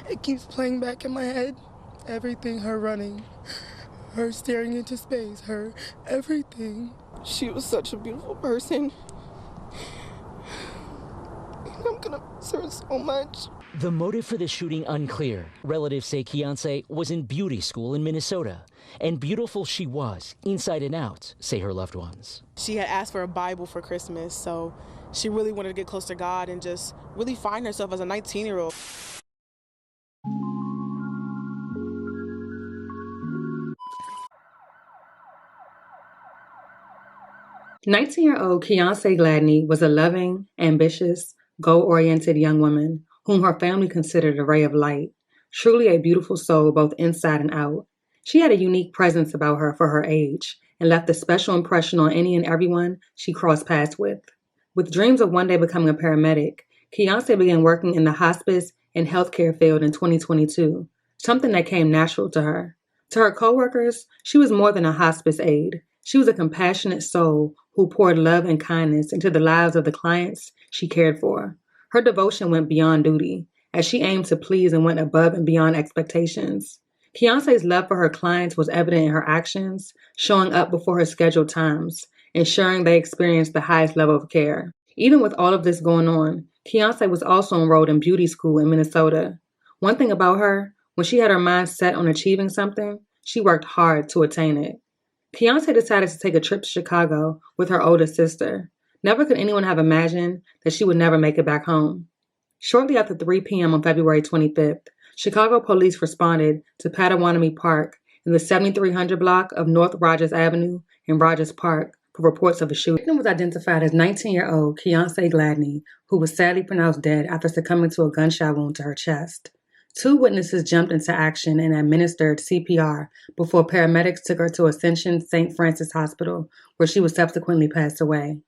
It keeps playing back in my head. Everything, her running, her staring into space, her everything. She was such a beautiful person. I'm gonna miss her so much. The motive for the shooting unclear. Relatives say Kiance was in beauty school in Minnesota. And beautiful she was, inside and out, say her loved ones. She had asked for a Bible for Christmas, so she really wanted to get close to God and just really find herself as a 19-year-old. "19-year-old Kiance Gladney was a loving, ambitious, goal-oriented young woman whom her family considered a ray of light, truly a beautiful soul both inside and out. She had a unique presence about her for her age and left a special impression on any and everyone she crossed paths with. With dreams of one day becoming a paramedic, Kiance began working in the hospice and healthcare field in 2022, something that came natural to her. To her coworkers, she was more than a hospice aide. She was a compassionate soul who poured love and kindness into the lives of the clients she cared for. Her devotion went beyond duty, as she aimed to please and went above and beyond expectations. Kiance's love for her clients was evident in her actions, showing up before her scheduled times, ensuring they experienced the highest level of care. Even with all of this going on, Kiance was also enrolled in beauty school in Minnesota. One thing about her, when she had her mind set on achieving something, she worked hard to attain it. Kiance decided to take a trip to Chicago with her older sister. Never could anyone have imagined that she would never make it back home. Shortly after 3 p.m. on February 25th, Chicago police responded to Potawatomi Park in the 7300 block of North Rogers Avenue in Rogers Park for reports of a shooting. The victim was identified as 19-year-old Kiance Gladney, who was sadly pronounced dead after succumbing to a gunshot wound to her chest. 2 witnesses jumped into action and administered CPR before paramedics took her to Ascension St. Francis Hospital, where she was subsequently passed away.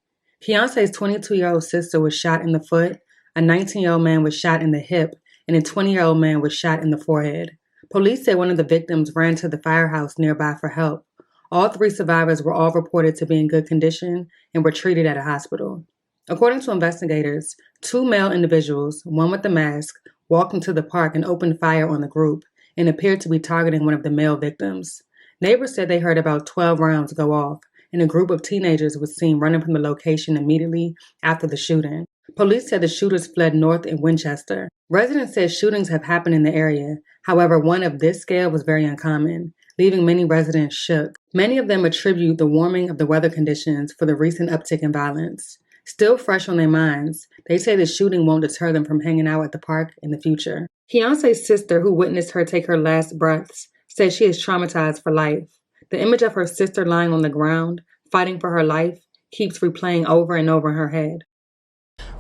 Kiance's 22-year-old sister was shot in the foot, a 19-year-old man was shot in the hip, and a 20-year-old man was shot in the forehead. Police said one of the victims ran to the firehouse nearby for help. All 3 survivors were all reported to be in good condition and were treated at a hospital. According to investigators, 2 male individuals, one with a mask, walked into the park and opened fire on the group and appeared to be targeting one of the male victims. Neighbors said they heard about 12 rounds go off, and a group of teenagers was seen running from the location immediately after the shooting. Police said the shooters fled north in Winchester. Residents said shootings have happened in the area. However, one of this scale was very uncommon, leaving many residents shook. Many of them attribute the warming of the weather conditions for the recent uptick in violence. Still fresh on their minds, they say the shooting won't deter them from hanging out at the park in the future. Kiance's sister, who witnessed her take her last breaths, said she is traumatized for life. The image of her sister lying on the ground, fighting for her life, keeps replaying over and over in her head.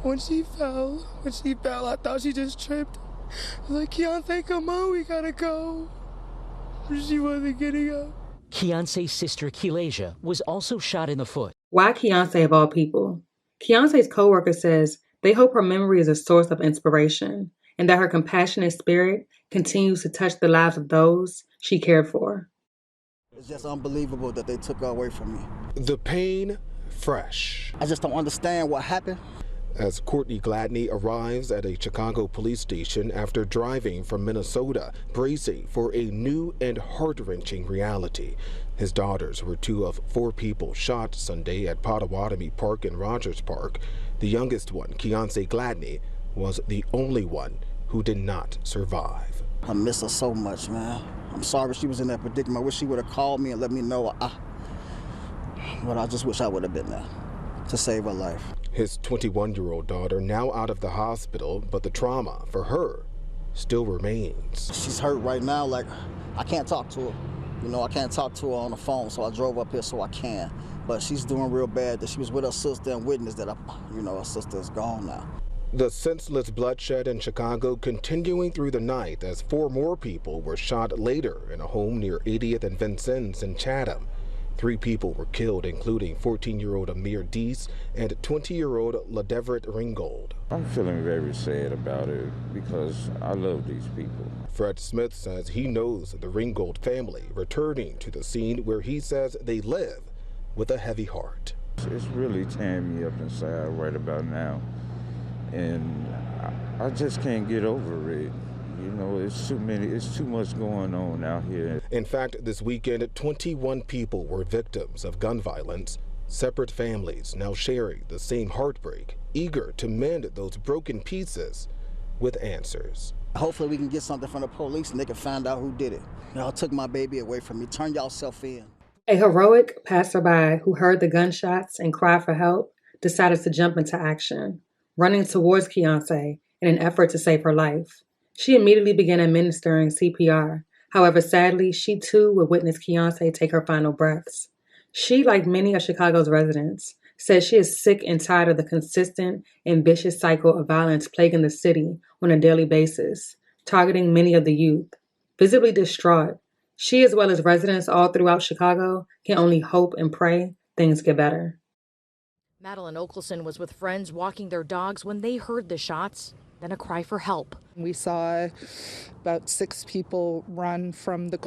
When she fell, I thought she just tripped. I was like, Kiance, come on, we gotta go. She wasn't getting up. Kiance's sister, Kilasia, was also shot in the foot. Why Kiance of all people? Kiance's coworker says they hope her memory is a source of inspiration and that her compassionate spirit continues to touch the lives of those she cared for. It's just unbelievable that they took her away from me. The pain, fresh. I just don't understand what happened. As Courtney Gladney arrives at a Chicago police station after driving from Minnesota, bracing for a new and heart-wrenching reality. His daughters were 2 of 4 people shot Sunday at Potawatomi Park in Rogers Park. The youngest one, Kiance Gladney, was the only one who did not survive. I miss her so much, man. I'm sorry she was in that predicament. I wish she would have called me and let me know. But I just wish I would have been there to save her life. His 21-year-old daughter now out of the hospital, but the trauma for her still remains. She's hurt right now, like I can't talk to her. I can't talk to her on the phone, so I drove up here so I can. But she's doing real bad. That she was with her sister and witnessed that, her sister is gone now. The senseless bloodshed in Chicago continuing through the night as 4 more people were shot later in a home near 80th and Vincennes in Chatham. 3 people were killed, including 14-year-old Amir Deese and 20-year-old Ladeveret Ringgold. I'm feeling very sad about it because I love these people. Fred Smith says he knows the Ringgold family returning to the scene where he says they live with a heavy heart. It's really tearing me up inside right about now. And I just can't get over it. You know, it's too much going on out here. In fact, this weekend, 21 people were victims of gun violence. Separate families now sharing the same heartbreak, eager to mend those broken pieces with answers. Hopefully we can get something from the police and they can find out who did it. Y'all took my baby away from me. Turn yourself in. A heroic passerby who heard the gunshots and cried for help decided to jump into action, running towards Keontae in an effort to save her life. She immediately began administering CPR. However, sadly, she too would witness Keontae take her final breaths. She, like many of Chicago's residents, says she is sick and tired of the consistent and vicious cycle of violence plaguing the city on a daily basis, targeting many of the youth. Visibly distraught, she, as well as residents all throughout Chicago, can only hope and pray things get better. Madeline Okelson was with friends walking their dogs when they heard the shots, then a cry for help. We saw about 6 people run from the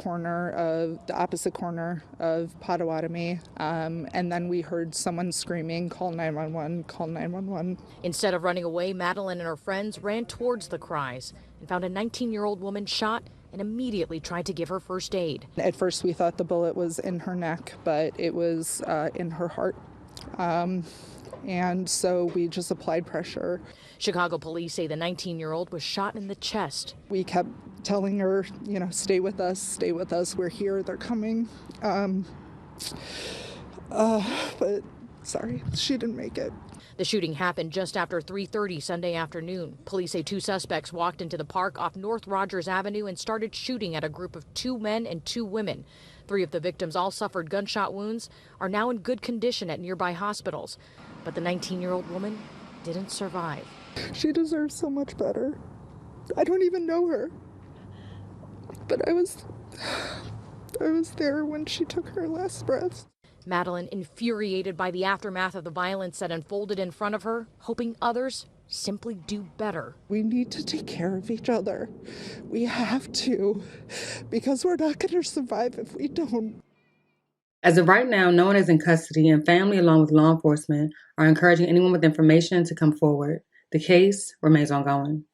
opposite corner of Potawatomi, and then we heard someone screaming, "Call 911, call 911." Instead of running away, Madeline and her friends ran towards the cries and found a 19-year-old woman shot and immediately tried to give her first aid. At first we thought the bullet was in her neck, but it was in her heart. And so we just applied pressure. Chicago police say the 19-year-old was shot in the chest. We kept telling her, stay with us, we're here, they're coming. But sorry, she didn't make it. The shooting happened just after 3:30 Sunday afternoon. Police say 2 suspects walked into the park off North Rogers Avenue and started shooting at a group of 2 men and 2 women. 3 of the victims all suffered gunshot wounds, are now in good condition at nearby hospitals. But the 19-year-old woman didn't survive. She deserves so much better. I don't even know her. But I was there when she took her last breath. Madeline, infuriated by the aftermath of the violence that unfolded in front of her, hoping others simply do better. We need to take care of each other. We have to, because we're not going to survive if we don't. As of right now, no one is in custody, and family, along with law enforcement, are encouraging anyone with information to come forward. The case remains ongoing.